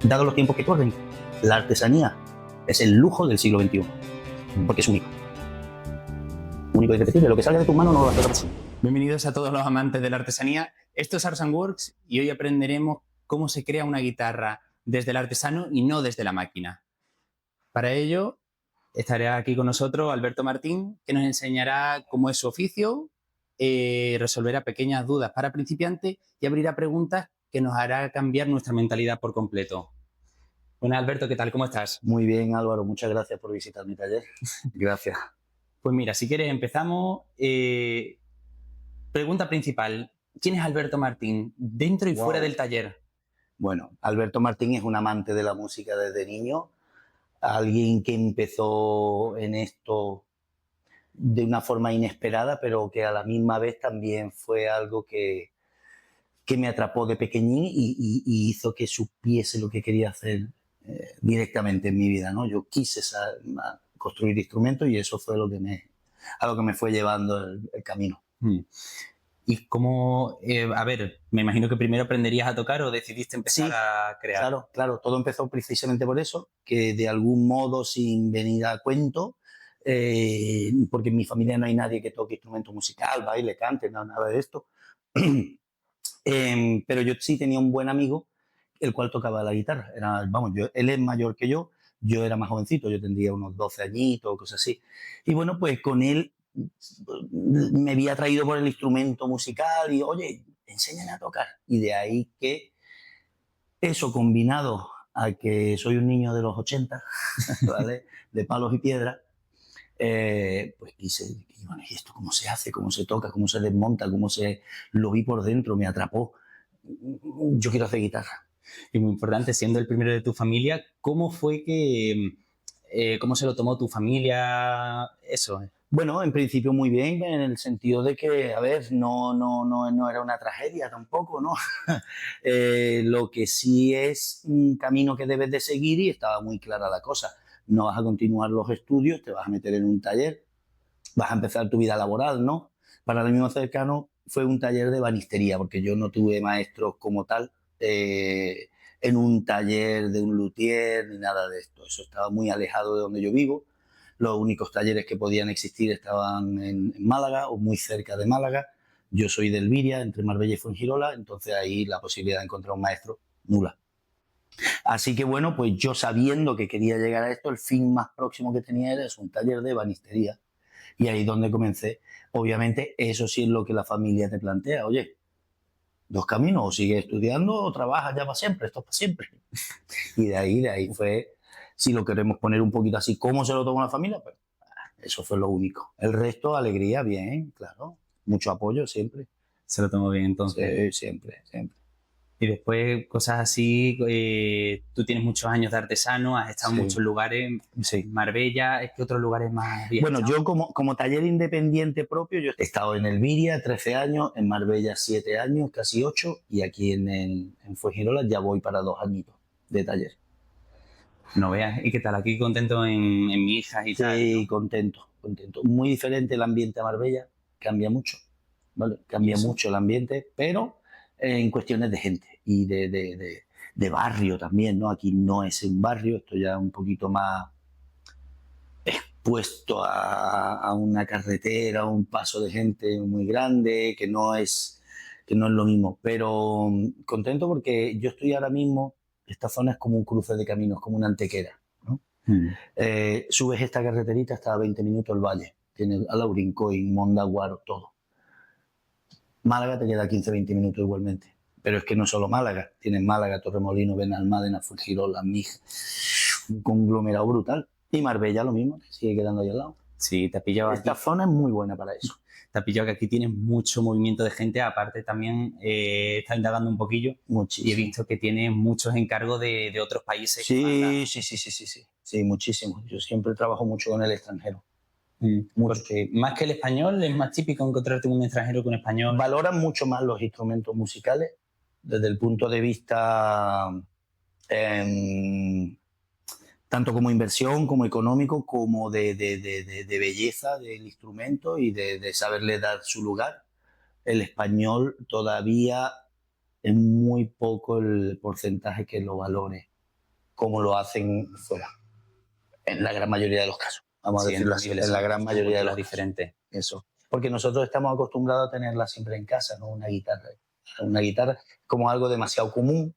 Dado los tiempos que corren, la artesanía es el lujo del siglo XXI, porque es único. Único y irrepetible. Lo que salga de tus manos no lo va a hacer otra persona. Bienvenidos a todos los amantes de la artesanía. Esto es Arts and Works y hoy aprenderemos cómo se crea una guitarra desde el artesano y no desde la máquina. Para ello estará aquí con nosotros Alberto Martín, que nos enseñará cómo es su oficio, resolverá pequeñas dudas para principiantes y abrirá preguntas que nos hará cambiar nuestra mentalidad por completo. Bueno, Alberto, ¿qué tal? ¿Cómo estás? Muy bien, Álvaro. Muchas gracias por visitar mi taller. Gracias. Pues mira, si quieres empezamos. Pregunta principal. ¿Quién es Alberto Martín dentro y fuera del taller? Bueno, Alberto Martín es un amante de la música desde niño. Alguien que empezó en esto de una forma inesperada, pero que a la misma vez también fue algo que me atrapó de pequeñín y hizo que supiese lo que quería hacer directamente en mi vida, ¿no? Yo quise construir instrumentos y eso fue a lo que me fue llevando el camino. ¿Y cómo, a ver, me imagino que primero aprenderías a tocar o decidiste empezar a crear? Claro, todo empezó precisamente por eso, que de algún modo, sin venir a cuento, porque en mi familia no hay nadie que toque instrumento musical, baile, cante, nada de esto. Pero yo sí tenía un buen amigo, el cual tocaba la guitarra. Él es mayor que yo era más jovencito, yo tendría unos 12 añitos, cosas así. Y bueno, pues con él me había atraído por el instrumento musical y, oye, enséñame a tocar. Y de ahí que eso combinado a que soy un niño de los 80, ¿vale? De palos y piedras, pues quise, bueno, ¿y esto cómo se hace? ¿Cómo se toca? ¿Cómo se desmonta? Lo vi por dentro? Me atrapó. Yo quiero hacer guitarra. Y muy importante, siendo el primero de tu familia, ¿cómo fue cómo se lo tomó tu familia eso? Bueno, en principio muy bien, en el sentido de que, a ver, no era una tragedia tampoco, ¿no? Lo que sí es un camino que debes de seguir y estaba muy clara la cosa. No vas a continuar los estudios, te vas a meter en un taller, vas a empezar tu vida laboral, ¿no? Para el mismo cercano fue un taller de banistería, porque yo no tuve maestros como tal en un taller de un luthier ni nada de esto. Eso estaba muy alejado de donde yo vivo. Los únicos talleres que podían existir estaban en Málaga o muy cerca de Málaga. Yo soy de Elviria, entre Marbella y Fuengirola, entonces ahí la posibilidad de encontrar un maestro, nula. Así que bueno, pues yo sabiendo que quería llegar a esto, el fin más próximo que tenía era un taller de banistería. Y ahí es donde comencé. Obviamente eso sí es lo que la familia te plantea. Oye, dos caminos, o sigues estudiando o trabajas ya para siempre, esto es para siempre. Y de ahí fue, si lo queremos poner un poquito así, ¿cómo se lo toma la familia? Pues eso fue lo único. El resto, alegría, bien, claro. Mucho apoyo siempre. Se lo tomó bien entonces. Sí, siempre. Y después, cosas así, tú tienes muchos años de artesano, has estado en muchos lugares, Marbella, ¿es que otros lugares más bien? Bueno, yo como taller independiente propio, yo he estado en Elviria 13 años, en Marbella 7 años, casi 8, y aquí en Fuengirola ya voy para 2 añitos de taller. No veas, ¿y qué tal? Aquí contento en mi hija y tal. Sí, ¿no? Contento. Muy diferente el ambiente a Marbella, cambia mucho, ¿vale? Cambia mucho el ambiente, pero en cuestiones de gente y de barrio también, ¿no? Aquí no es un barrio, esto ya es un poquito más expuesto a una carretera, a un paso de gente muy grande, que no es lo mismo. Pero contento porque yo estoy ahora mismo, esta zona es como un cruce de caminos, como una antequera, ¿no? Subes esta carreterita hasta a 20 minutos el valle, tienes Alaurincoin, Mondaguaro, todo. Málaga te queda 15-20 minutos igualmente. Pero es que no solo Málaga, tienes Málaga, Torremolinos, Benalmádena, Fuengirola, Mig, un conglomerado brutal. Y Marbella lo mismo, te sigue quedando ahí al lado. Sí, te ha pillado Esta aquí. zona es muy buena para eso. Te ha pillado que aquí tienes mucho movimiento de gente, aparte también está indagando un poquillo. Muchísimo. Y he visto que tienes muchos encargos de otros países. Sí, muchísimo. Yo siempre trabajo mucho con el extranjero. Porque más que el español, es más típico encontrarte un extranjero que un español. Valoran mucho más los instrumentos musicales desde el punto de vista tanto como inversión, como económico, como de belleza del instrumento y de saberle dar su lugar. El español todavía es muy poco el porcentaje que lo valore. como lo hacen fuera, en la gran mayoría de los casos. Vamos a Sí, decirlo así, en la gran mayoría de los diferentes. Eso. Porque nosotros estamos acostumbrados a tenerla siempre en casa, ¿no? Una guitarra. Una guitarra es como algo demasiado común,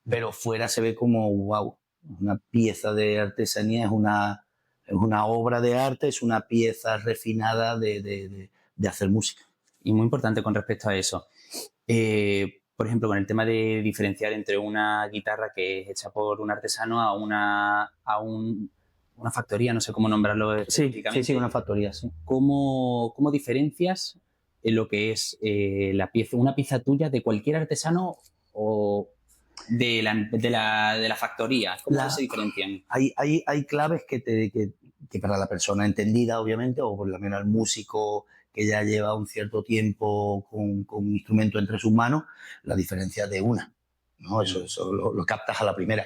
pero fuera se ve como, wow, una pieza de artesanía, es una obra de arte, es una pieza refinada de hacer música. Y muy importante con respecto a eso. Por ejemplo, con el tema de diferenciar entre una guitarra que es hecha por un artesano a una factoría, no sé cómo nombrarlo específicamente. Sí, una factoría, sí. ¿Cómo diferencias lo que es una pieza tuya de cualquier artesano o de la factoría? ¿Cómo se diferencian? Hay claves que para la persona entendida, obviamente, o por lo menos el músico que ya lleva un cierto tiempo con un instrumento entre sus manos, la diferencia de una, ¿no? Eso lo captas a la primera.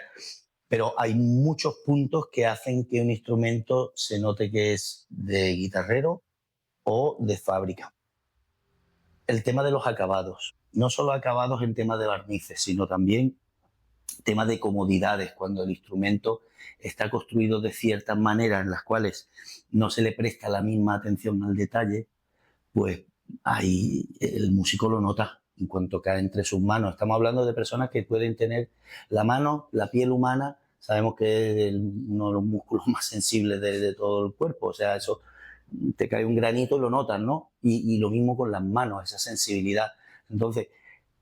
Pero hay muchos puntos que hacen que un instrumento se note que es de guitarrero o de fábrica. El tema de los acabados. No solo acabados en tema de barnices, sino también tema de comodidades, cuando el instrumento está construido de ciertas maneras en las cuales no se le presta la misma atención al detalle, pues ahí el músico lo nota en cuanto cae entre sus manos. Estamos hablando de personas que pueden tener la mano, la piel humana, sabemos que es uno de los músculos más sensibles de todo el cuerpo, o sea, eso te cae un granito y lo notas, ¿no? Y lo mismo con las manos, esa sensibilidad. Entonces,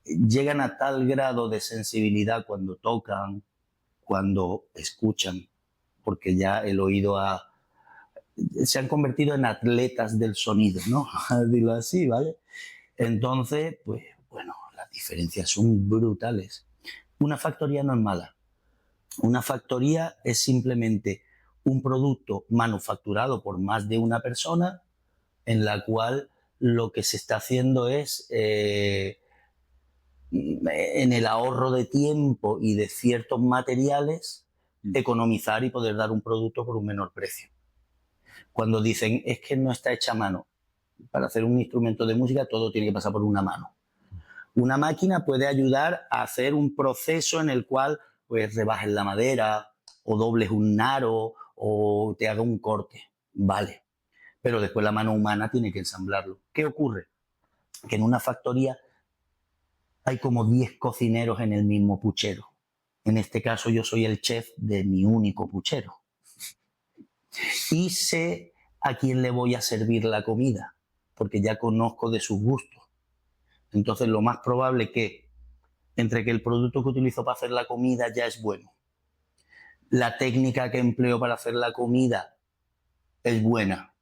llegan a tal grado de sensibilidad cuando tocan, cuando escuchan, porque ya el oído se han convertido en atletas del sonido, ¿no? Dilo así, ¿vale? Entonces, pues bueno, las diferencias son brutales. Una factoría no es mala. Una factoría es simplemente un producto manufacturado por más de una persona en la cual lo que se está haciendo es en el ahorro de tiempo y de ciertos materiales economizar y poder dar un producto por un menor precio. Cuando dicen es que no está hecha a mano, para hacer un instrumento de música todo tiene que pasar por una mano. Una máquina puede ayudar a hacer un proceso en el cual pues rebajes la madera o dobles un aro o te haga un corte, vale. Pero después la mano humana tiene que ensamblarlo. ¿Qué ocurre? Que en una factoría hay como 10 cocineros en el mismo puchero. En este caso yo soy el chef de mi único puchero. Y sé a quién le voy a servir la comida, porque ya conozco de sus gustos. Entonces lo más probable que entre que el producto que utilizo para hacer la comida ya es bueno, la técnica que empleo para hacer la comida es buena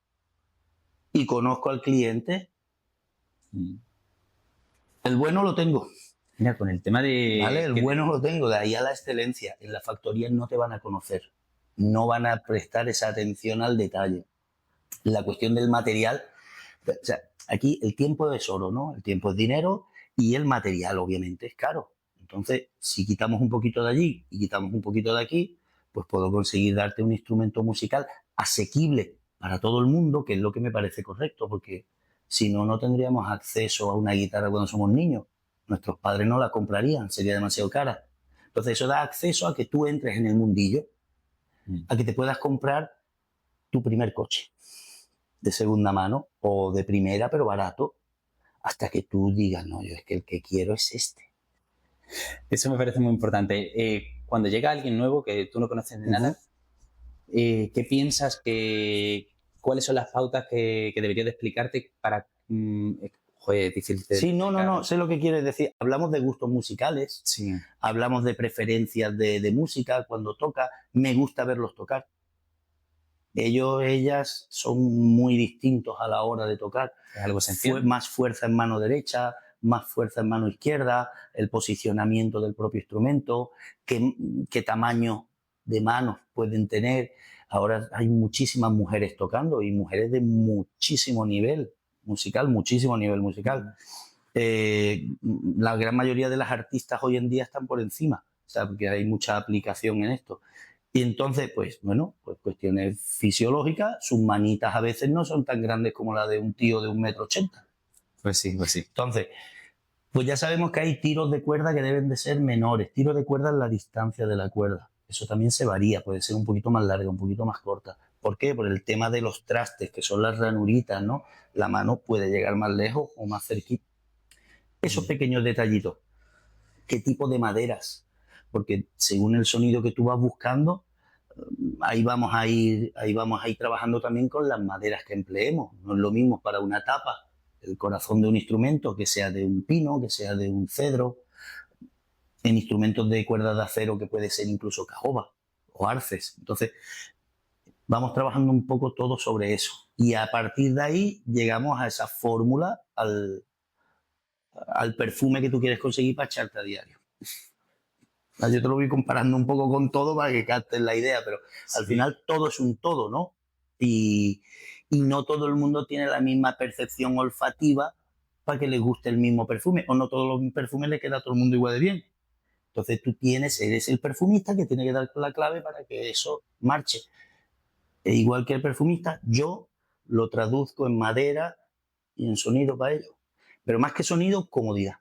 y conozco al cliente, el bueno lo tengo. Mira, con el tema de... ¿Vale? El bueno lo tengo, de ahí a la excelencia. En la factoría no te van a conocer, no van a prestar esa atención al detalle. La cuestión del material, o sea, aquí el tiempo es oro, ¿no? El tiempo es dinero y el material obviamente es caro. Entonces, si quitamos un poquito de allí y quitamos un poquito de aquí, pues puedo conseguir darte un instrumento musical asequible para todo el mundo, que es lo que me parece correcto, porque si no, no tendríamos acceso a una guitarra cuando somos niños. Nuestros padres no la comprarían, sería demasiado cara. Entonces eso da acceso a que tú entres en el mundillo, a que te puedas comprar tu primer coche de segunda mano o de primera, pero barato, hasta que tú digas, no, yo es que el que quiero es este. Eso me parece muy importante. Cuando llega alguien nuevo que tú no conoces de nada, ¿qué piensas cuáles son las pautas que debería de explicarte para... joder, difícil de Sí, explicar. no, sé lo que quieres decir. Hablamos de gustos musicales, Sí. Hablamos de preferencias de música cuando toca. Me gusta verlos tocar. Ellas son muy distintos a la hora de tocar. Es algo esencial. Más fuerza en mano derecha, más fuerza en mano izquierda, el posicionamiento del propio instrumento, qué tamaño de manos pueden tener. Ahora hay muchísimas mujeres tocando y mujeres de muchísimo nivel musical, muchísimo nivel musical. La gran mayoría de las artistas hoy en día están por encima, o sea, porque hay mucha aplicación en esto. Y entonces, pues bueno, pues cuestiones fisiológicas, sus manitas a veces no son tan grandes como la de un tío de 1,80 m. Pues sí. Entonces, pues ya sabemos que hay tiros de cuerda que deben de ser menores. Tiro de cuerda es la distancia de la cuerda. Eso también se varía, puede ser un poquito más larga, un poquito más corta. ¿Por qué? Por el tema de los trastes, que son las ranuritas, ¿no? La mano puede llegar más lejos o más cerquita. Esos pequeños detallitos. ¿Qué tipo de maderas? Porque según el sonido que tú vas buscando, ahí vamos a ir trabajando también con las maderas que empleemos. No es lo mismo para una tapa el corazón de un instrumento que sea de un pino, que sea de un cedro, en instrumentos de cuerdas de acero que puede ser incluso caoba o arces. Entonces, vamos trabajando un poco todo sobre eso. Y a partir de ahí llegamos a esa fórmula, al perfume que tú quieres conseguir para echarte a diario. Yo te lo voy comparando un poco con todo para que captes la idea, pero al final todo es un todo, ¿no? Y no todo el mundo tiene la misma percepción olfativa para que le guste el mismo perfume, o no todos los perfumes le queda a todo el mundo igual de bien. Entonces tú eres el perfumista que tiene que dar la clave para que eso marche. E igual que el perfumista, yo lo traduzco en madera y en sonido para ello. Pero más que sonido, comodidad.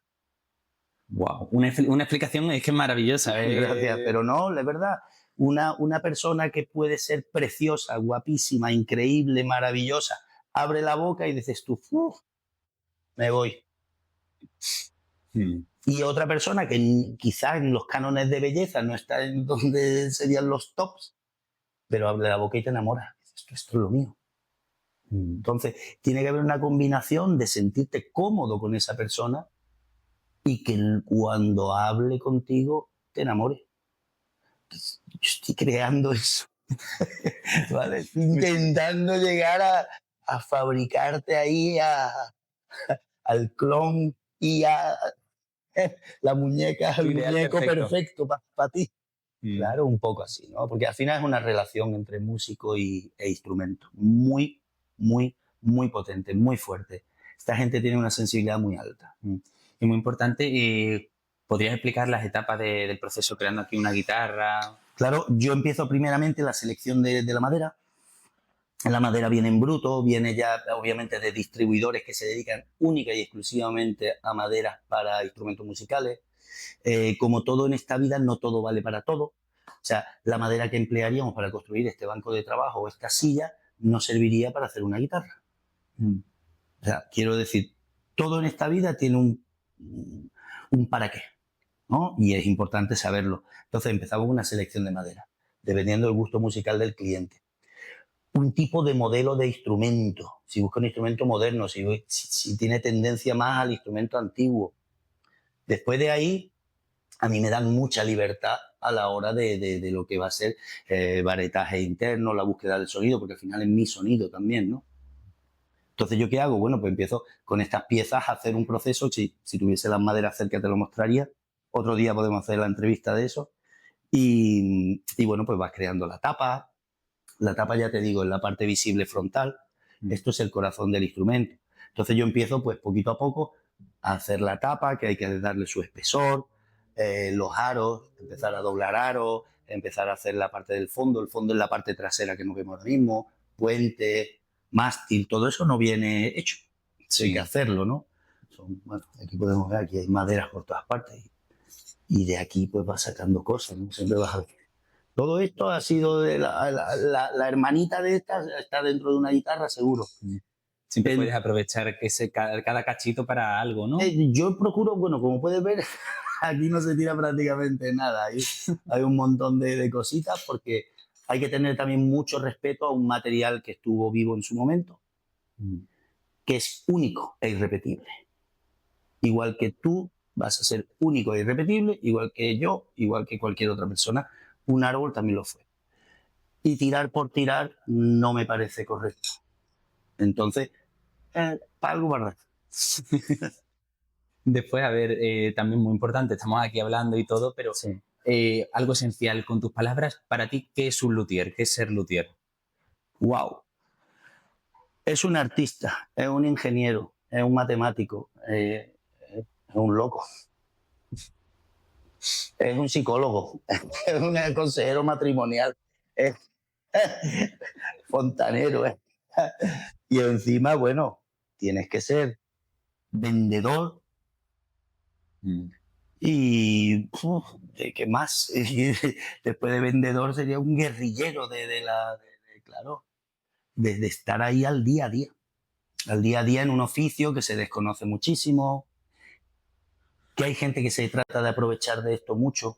Wow, una explicación es que es maravillosa. Gracias, pero no, es verdad. Una persona que puede ser preciosa, guapísima, increíble, maravillosa, abre la boca y dices tú, me voy. Y otra persona que quizás en los cánones de belleza no está en donde serían los tops, pero abre la boca y te enamora. Esto es lo mío. Entonces, tiene que haber una combinación de sentirte cómodo con esa persona y que cuando hable contigo te enamore. Entonces, yo estoy creando eso. ¿Vale? Intentando llegar a fabricarte ahí al clon y a la muñeca, el muñeco perfecto para ti. Claro, un poco así, ¿no? Porque al final es una relación entre músico e instrumento muy, muy, muy potente, muy fuerte. Esta gente tiene una sensibilidad muy alta. Y muy importante, ¿podrías explicar las etapas del proceso creando aquí una guitarra? Claro, yo empiezo primeramente la selección de la madera. La madera viene en bruto, viene ya obviamente de distribuidores que se dedican única y exclusivamente a maderas para instrumentos musicales. Como todo en esta vida, no todo vale para todo. O sea, la madera que emplearíamos para construir este banco de trabajo o esta silla no serviría para hacer una guitarra. O sea, quiero decir, todo en esta vida tiene un para qué, ¿no? Y es importante saberlo. Entonces empezamos con una selección de madera, dependiendo del gusto musical del cliente. Un tipo de modelo de instrumento. Si busca un instrumento moderno, si tiene tendencia más al instrumento antiguo. Después de ahí, a mí me dan mucha libertad a la hora de lo que va a ser varetaje interno, la búsqueda del sonido, porque al final es mi sonido también, ¿no? Entonces, ¿yo qué hago? Bueno, pues empiezo con estas piezas a hacer un proceso. Si tuviese las maderas cerca te lo mostraría. Otro día podemos hacer la entrevista de eso. Y bueno, pues vas creando la tapa. La tapa, ya te digo, es la parte visible frontal. Esto es el corazón del instrumento. Entonces yo empiezo, pues poquito a poco, a hacer la tapa, que hay que darle su espesor, los aros, empezar a doblar aros, empezar a hacer la parte del fondo. El fondo es la parte trasera que no vemos ahora mismo, puente, mástil, todo eso no viene hecho. Sí. Hay que hacerlo, ¿no? Bueno, aquí podemos ver, aquí hay maderas por todas partes. Y de aquí pues vas sacando cosas, ¿no? Siempre vas a ver. Todo esto ha sido de la hermanita de esta, está dentro de una guitarra, seguro. Siempre puedes aprovechar cada cachito para algo, ¿no? Yo procuro, bueno, como puedes ver, aquí no se tira prácticamente nada. Hay un montón de cositas porque hay que tener también mucho respeto a un material que estuvo vivo en su momento, que es único e irrepetible. Igual que tú vas a ser único e irrepetible, igual que yo, igual que cualquier otra persona. Un árbol también lo fue. Y tirar por tirar no me parece correcto. Entonces, para algo guardar. Después, a ver, también muy importante, estamos aquí hablando y todo, pero sí. Algo esencial con tus palabras, para ti, ¿qué es un luthier? ¿Qué es ser luthier? ¡Wow! Es un artista, es un ingeniero, es un matemático, es un loco. Es un psicólogo, es un consejero matrimonial, es fontanero. Y encima, bueno, tienes que ser vendedor Y, ¿qué más? Después de vendedor sería un guerrillero claro, de estar ahí al día a día. Al día a día en un oficio que se desconoce muchísimo, que hay gente que se trata de aprovechar de esto mucho,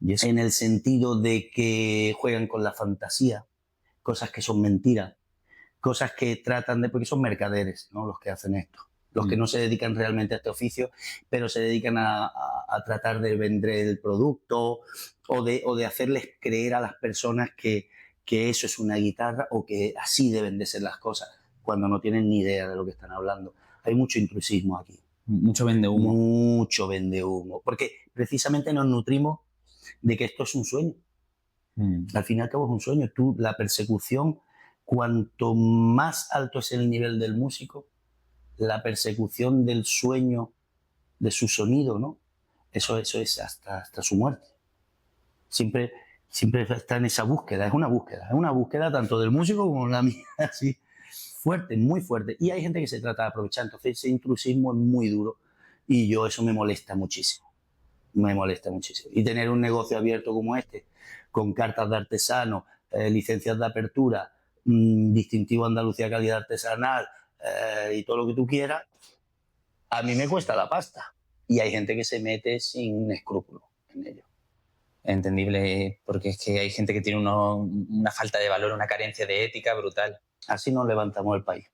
y es en el sentido de que juegan con la fantasía, cosas que son mentiras, cosas que tratan de, porque son mercaderes, ¿no? Los que hacen esto, los que no se dedican realmente a este oficio, pero se dedican a tratar de vender el producto o de hacerles creer a las personas que eso es una guitarra o que así deben de ser las cosas, cuando no tienen ni idea de lo que están hablando. Hay mucho intrusismo aquí. Mucho vende humo. Mucho vende humo. Porque precisamente nos nutrimos de que esto es un sueño. Al fin y al cabo es un sueño. La persecución, cuanto más alto es el nivel del músico, la persecución del sueño, de su sonido, ¿no? Eso es hasta su muerte. Siempre está en esa búsqueda. Es una búsqueda tanto del músico como la mía, así. Fuerte, muy fuerte. Y hay gente que se trata de aprovechar. Entonces ese intrusismo es muy duro y eso me molesta muchísimo. Me molesta muchísimo. Y tener un negocio abierto como este, con cartas de artesano, licencias de apertura, distintivo Andalucía calidad artesanal y todo lo que tú quieras, a mí me cuesta la pasta. Y hay gente que se mete sin escrúpulos en ello. Entendible, porque es que hay gente que tiene una falta de valor, una carencia de ética brutal. Así no levantamos el país.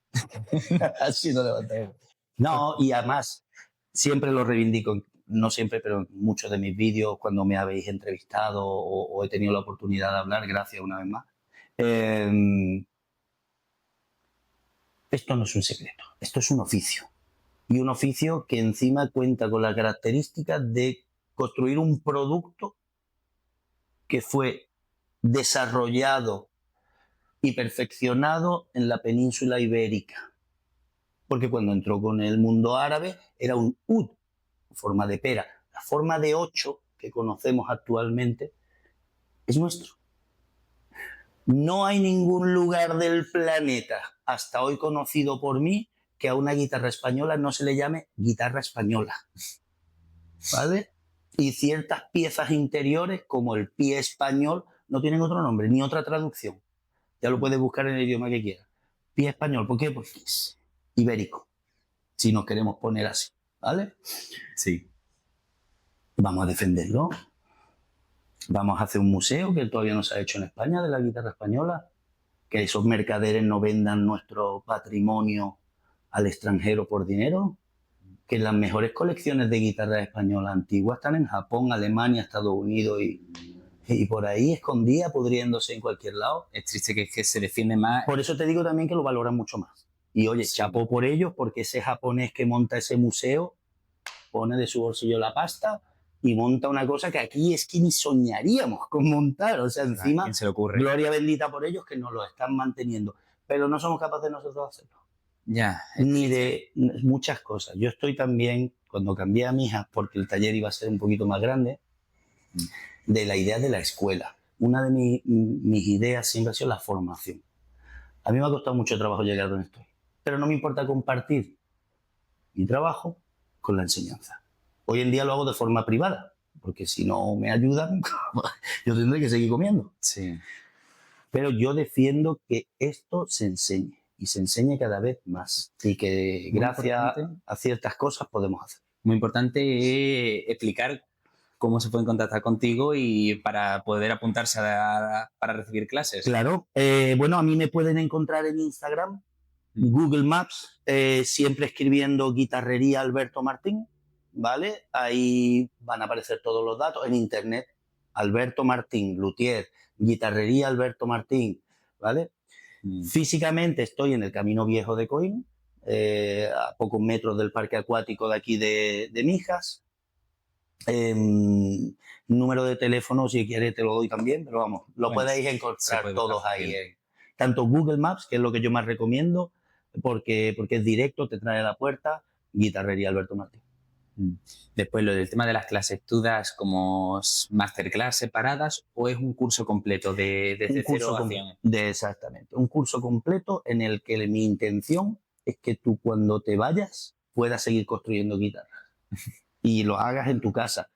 Así no levantamos. No, y además, siempre lo reivindico, no siempre, pero en muchos de mis vídeos, cuando me habéis entrevistado o he tenido la oportunidad de hablar, gracias una vez más. Esto no es un secreto, esto es un oficio. Y un oficio que encima cuenta con la característica de construir un producto que fue desarrollado y perfeccionado en la península ibérica. Porque cuando entró con el mundo árabe era un ud, forma de pera. La forma de 8 que conocemos actualmente es nuestro. No hay ningún lugar del planeta, hasta hoy conocido por mí, que a una guitarra española no se le llame guitarra española. ¿Vale? Y ciertas piezas interiores, como el pie español, no tienen otro nombre, ni otra traducción. Ya lo puedes buscar en el idioma que quieras. Pie español, ¿por qué? Porque es ibérico, si nos queremos poner así, ¿vale? Sí. Vamos a defenderlo. Vamos a hacer un museo que todavía no se ha hecho en España de la guitarra española. Que esos mercaderes no vendan nuestro patrimonio al extranjero por dinero. Que las mejores colecciones de guitarras españolas antiguas están en Japón, Alemania, Estados Unidos y por ahí escondida, pudriéndose en cualquier lado. Es triste que se defiende más. Por eso te digo también que lo valoran mucho más. Y oye, sí, chapó por ellos, porque ese japonés que monta ese museo pone de su bolsillo la pasta y monta una cosa que aquí es que ni soñaríamos con montar. O sea, encima, ¿quién se le ocurre? Gloria bendita por ellos que nos lo están manteniendo. Pero no somos capaces nosotros de hacerlo. Ya. Ni de muchas cosas. Yo estoy también, cuando cambié a mi hija, porque el taller iba a ser un poquito más grande, de la idea de la escuela. Una de mis ideas siempre ha sido la formación. A mí me ha costado mucho trabajo llegar donde estoy, pero no me importa compartir mi trabajo con la enseñanza. Hoy en día lo hago de forma privada, porque si no me ayudan, yo tendré que seguir comiendo. Sí. Pero yo defiendo que esto se enseñe, y se enseñe cada vez más, y que gracias a ciertas cosas podemos hacer. Muy importante explicar cómo se pueden contactar contigo y para poder apuntarse para recibir clases. Claro. Bueno, a mí me pueden encontrar en Instagram, Google Maps, siempre escribiendo Guitarrería Alberto Martín, ¿vale? Ahí van a aparecer todos los datos. En internet, Alberto Martín, luthier, Guitarrería Alberto Martín, ¿vale? Físicamente estoy en el Camino Viejo de Coín, a pocos metros del parque acuático de aquí de Mijas. Número de teléfono, si quieres te lo doy también, pero vamos, lo podéis encontrar todos ahí. Tanto Google Maps, que es lo que yo más recomiendo, porque es directo, te trae a la puerta, Guitarrería Alberto Martín. Después, lo del tema de las clases, ¿tú das como masterclass separadas o es un curso completo desde cero a 100? Exactamente, un curso completo en el que mi intención es que tú cuando te vayas puedas seguir construyendo guitarras. y lo hagas en tu casa.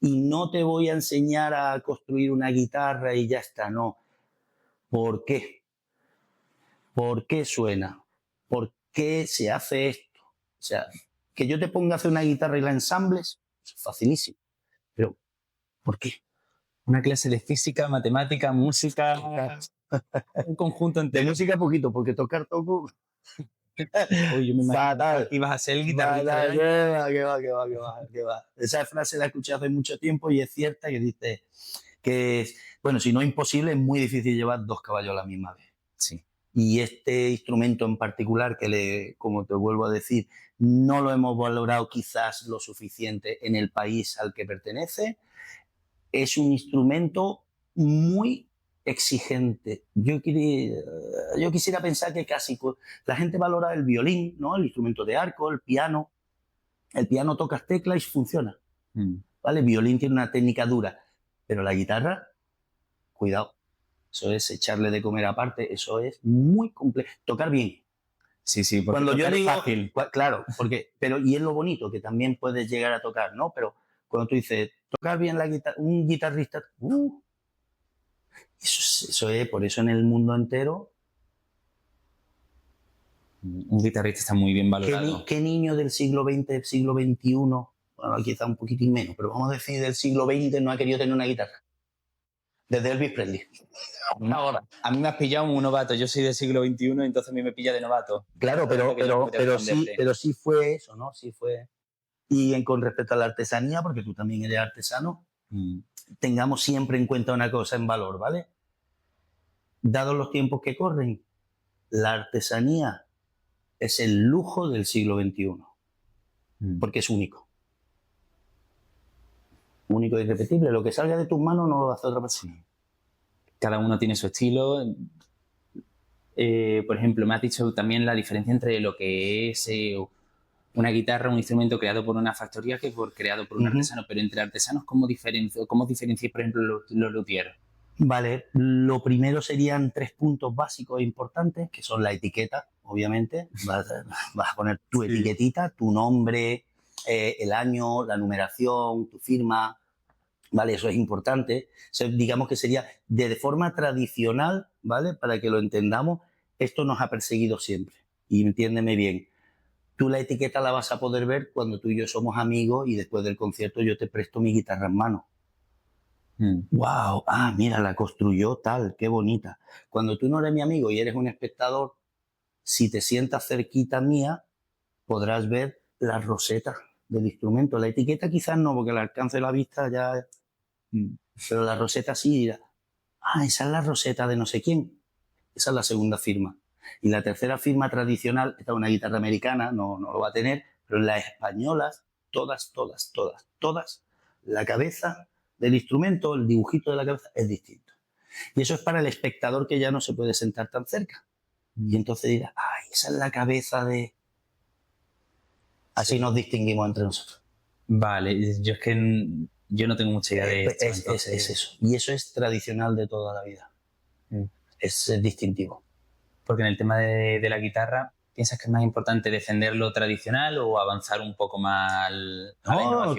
Y no te voy a enseñar a construir una guitarra y ya está, no. ¿Por qué? ¿Por qué suena? ¿Por qué se hace esto? O sea, que yo te ponga a hacer una guitarra y la ensambles, es facilísimo. Pero, ¿por qué? Una clase de física, matemática, música, un conjunto De entero. música poquito, porque tocar toco... Uy, yo me imagino Fatal. que ibas a ser el guitarrista Fatal, del año. que va. Esa frase la escuché hace mucho tiempo y es cierta, que dice que, bueno, si no es imposible, es muy difícil llevar 2 caballos a la misma vez. Sí. Y este instrumento en particular, como te vuelvo a decir, no lo hemos valorado quizás lo suficiente en el país al que pertenece, es un instrumento muy exigente. Yo quisiera pensar que casi la gente valora el violín, ¿no? El instrumento de arco, el piano. El piano tocas teclas y funciona. ¿Vale? El violín tiene una técnica dura, pero la guitarra, cuidado. Eso es echarle de comer aparte, eso es muy complejo. Tocar bien. Sí, sí, porque Cuando yo tocar es digo, fácil. claro, y es lo bonito, que también puedes llegar a tocar, ¿no? Pero cuando tú dices, tocar bien la guitarra, un guitarrista, eso es, por eso en el mundo entero. Un guitarrista está muy bien valorado. ¿Qué niño del siglo XX, del siglo XXI, bueno, quizá un poquitín menos, pero vamos a decir del siglo XX, no ha querido tener una guitarra? Desde Elvis Presley. Ahora, a mí me has pillado un novato. Yo soy del siglo XXI, entonces a mí me pilla de novato. Claro, pero sí fue eso, ¿no? Sí fue. Y con respecto a la artesanía, porque tú también eres artesano, tengamos siempre en cuenta una cosa en valor, ¿vale? Dados los tiempos que corren, la artesanía es el lujo del siglo XXI, porque es único. Único y irrepetible. Lo que salga de tus manos no lo hace otra persona. Cada uno tiene su estilo. Por ejemplo, me has dicho también la diferencia entre lo que es una guitarra, un instrumento creado por una factoría que creado por un artesano. Pero entre artesanos, ¿cómo diferencias, por ejemplo, los luthiers? Vale, lo primero serían 3 puntos básicos e importantes, que son la etiqueta, obviamente. Vas a poner tu etiquetita, tu nombre, el año, la numeración, tu firma. Vale, eso es importante. O sea, digamos que sería de forma tradicional, ¿vale? Para que lo entendamos, esto nos ha perseguido siempre. Y entiéndeme bien. Tú la etiqueta la vas a poder ver cuando tú y yo somos amigos y después del concierto yo te presto mi guitarra en mano. ¡Wow! Ah, mira, la construyó tal, qué bonita. Cuando tú no eres mi amigo y eres un espectador, si te sientas cerquita mía, podrás ver la roseta del instrumento. La etiqueta quizás no, porque el alcance de la vista ya... Pero la roseta sí dirá, esa es la roseta de no sé quién. Esa es la segunda firma. Y la tercera firma tradicional, esta es una guitarra americana, no lo va a tener, pero en las españolas, todas, la cabeza del instrumento, el dibujito de la cabeza es distinto. Y eso es para el espectador que ya no se puede sentar tan cerca. Y entonces dirá, esa es la cabeza de... Así nos distinguimos entre nosotros. Vale, yo es que yo no tengo mucha idea de esto. Es eso. Y eso es tradicional de toda la vida. Es distintivo. Porque en el tema de la guitarra, ¿piensas que es más importante defender lo tradicional o avanzar un poco más a la innovación?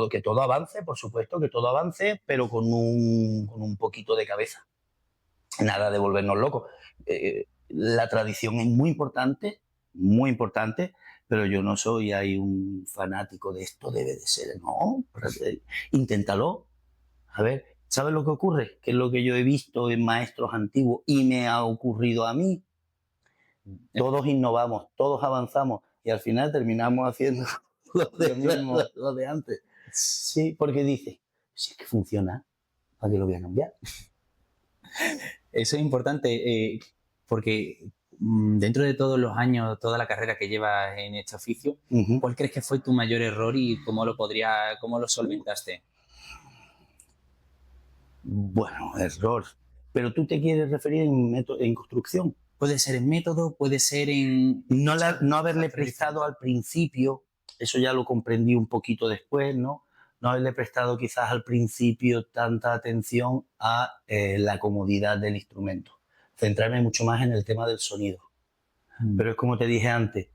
Que todo avance, por supuesto, que todo avance, pero con un poquito de cabeza. Nada de volvernos locos. La tradición es muy importante, pero yo no soy ahí un fanático de esto, debe de ser. No, inténtalo. A ver, ¿sabes lo que ocurre? Que es lo que yo he visto en maestros antiguos y me ha ocurrido a mí. Todos innovamos, todos avanzamos y al final terminamos haciendo lo de antes. Sí, porque dice, si es que funciona, ¿para qué lo voy a cambiar? Eso es importante porque dentro de todos los años, toda la carrera que llevas en este oficio, ¿cuál crees que fue tu mayor error y cómo lo solventaste? Bueno, error. Pero tú te quieres referir en construcción. Puede ser en método, puede ser en... No haberle prestado al principio, eso ya lo comprendí un poquito después, ¿no? No haberle prestado quizás al principio tanta atención a la comodidad del instrumento. Centrarme mucho más en el tema del sonido. Pero es como te dije antes,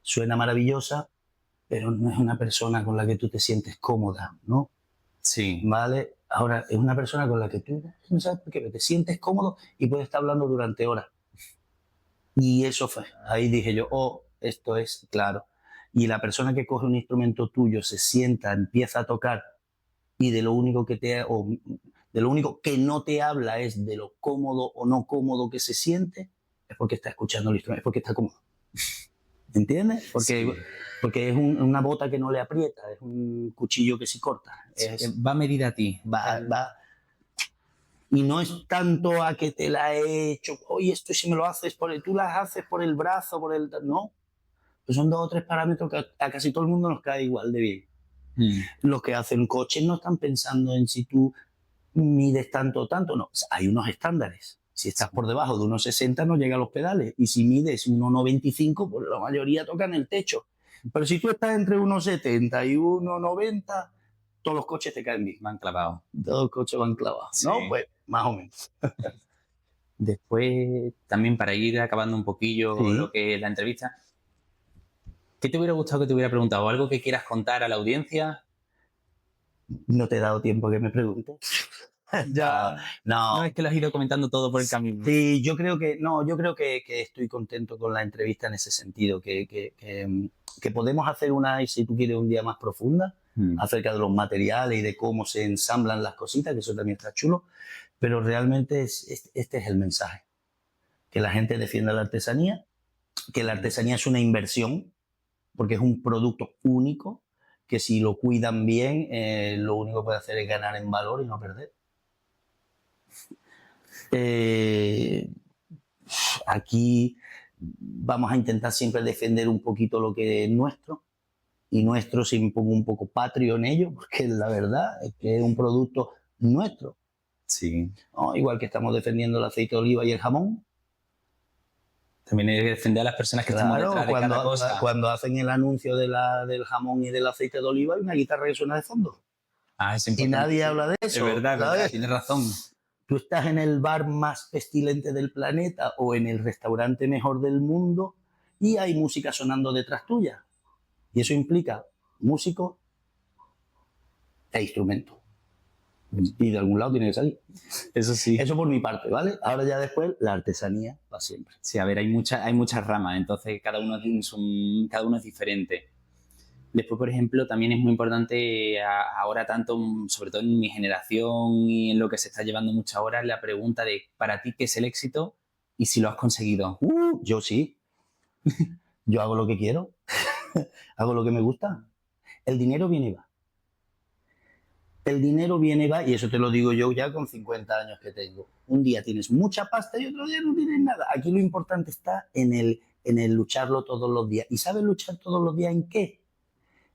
suena maravillosa, pero no es una persona con la que tú te sientes cómoda, ¿no? Sí. ¿Vale? Ahora, es una persona con la que tú, no sabes por qué, pero te sientes cómodo y puedes estar hablando durante horas. Y eso fue, ahí dije yo, oh, esto es claro. Y la persona que coge un instrumento tuyo, se sienta, empieza a tocar y de lo único que de lo único que no te habla es de lo cómodo o no cómodo que se siente, es porque está escuchando el instrumento, es porque está cómodo. ¿Entiendes? Porque es una bota que no le aprieta, es un cuchillo que sí corta. Va a medir a ti. Va. Y no es tanto a que te la he hecho, oye, esto si me lo haces tú las haces por el brazo, no. Pues son 2 o 3 parámetros que a casi todo el mundo nos cae igual de bien. Los que hacen coches no están pensando en si tú mides tanto o tanto, no. O sea, hay unos estándares. Si estás por debajo de 1,60 no llega a los pedales. Y si mides 1,95, pues la mayoría tocan el techo. Pero si tú estás entre 1,70 y 1,90, todos los coches te caen bien. Van clavados. Todos los coches van clavados. Sí. ¿No? Pues más o menos. Después, también para ir acabando un poquillo lo que es la entrevista, ¿qué te hubiera gustado que te hubiera preguntado? ¿Algo que quieras contar a la audiencia? No te he dado tiempo que me preguntes. Ya. No, es que lo has ido comentando todo por el camino. Sí, yo creo que estoy contento con la entrevista en ese sentido, que podemos hacer una, y si tú quieres, un día más profunda, acerca de los materiales y de cómo se ensamblan las cositas, que eso también está chulo, pero realmente este es el mensaje, que la gente defienda la artesanía, que la artesanía es una inversión, porque es un producto único, que si lo cuidan bien, lo único que puede hacer es ganar en valor y no perder. Aquí vamos a intentar siempre defender un poquito lo que es nuestro, y nuestro si me pongo un poco patrio en ello, porque la verdad es que es un producto nuestro. Sí. ¿No? Igual que estamos defendiendo el aceite de oliva y el jamón. También hay que defender a las personas que estamos detrás de cada cosa. Cuando hacen el anuncio del jamón y del aceite de oliva, hay una guitarra que suena de fondo. Es importante. Y nadie habla de eso. Es verdad, tienes razón. Tú estás en el bar más pestilente del planeta o en el restaurante mejor del mundo y hay música sonando detrás tuya. Y eso implica músico e instrumento. Y de algún lado tiene que salir. Eso sí. Eso por mi parte, ¿vale? Ahora ya después la artesanía va siempre. Sí, a ver, hay muchas ramas, entonces cada uno es diferente. Después, por ejemplo, también es muy importante ahora tanto, sobre todo en mi generación y en lo que se está llevando mucho ahora, la pregunta de ¿para ti qué es el éxito y si lo has conseguido? Yo sí. Yo hago lo que quiero. Hago lo que me gusta. El dinero viene y va. El dinero viene y va, y eso te lo digo yo ya con 50 años que tengo. Un día tienes mucha pasta y otro día no tienes nada. Aquí lo importante está en el lucharlo todos los días. ¿Y sabes luchar todos los días en qué?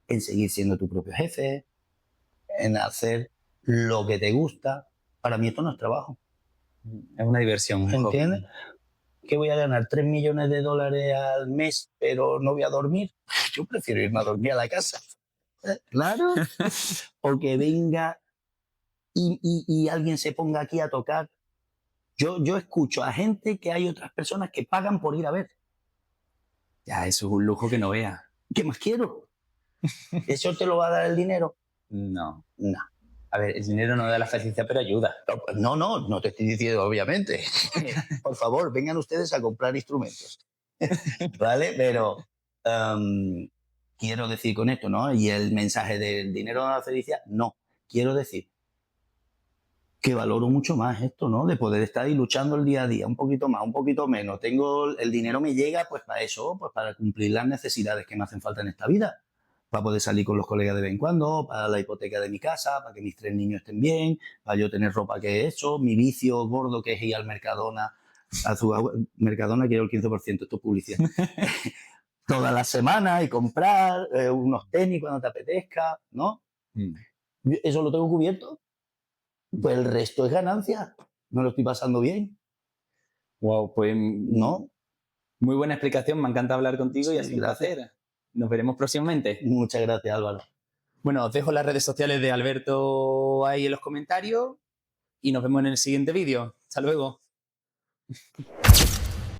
En seguir siendo tu propio jefe, en hacer lo que te gusta. Para mí esto no es trabajo. Es una diversión. ¿Entiendes? ¿Qué voy a ganar? $3 millones al mes, pero no voy a dormir. Yo prefiero irme a dormir a la casa. Claro. O que venga y alguien se ponga aquí a tocar. Yo escucho a gente que hay otras personas que pagan por ir a ver. Ya, eso es un lujo que no veas. ¿Qué más quiero? ¿Eso te lo va a dar el dinero? No. No. A ver, el dinero no da la felicidad, pero ayuda. No te estoy diciendo, obviamente. Por favor, vengan ustedes a comprar instrumentos. ¿Vale? Pero quiero decir con esto, ¿no? Y el mensaje del dinero no da la felicidad, no. Quiero decir que valoro mucho más esto, ¿no? De poder estar ahí luchando el día a día, un poquito más, un poquito menos. El dinero me llega, pues para eso, pues para cumplir las necesidades que me hacen falta en esta vida. Para poder salir con los colegas de vez en cuando, para la hipoteca de mi casa, para que mis 3 niños estén bien, para yo tener ropa que he hecho, mi vicio gordo que es ir al Mercadona, Mercadona quiero el 15%, esto es publicidad. Toda la semana y comprar unos tenis cuando te apetezca, ¿no? Eso lo tengo cubierto. Pues el resto es ganancia. Me lo estoy pasando bien. Wow, pues ¿no? Muy buena explicación, me encanta hablar contigo y ha sido un placer. Nos veremos próximamente. Muchas gracias, Álvaro. Bueno, os dejo las redes sociales de Alberto ahí en los comentarios y nos vemos en el siguiente vídeo. Hasta luego.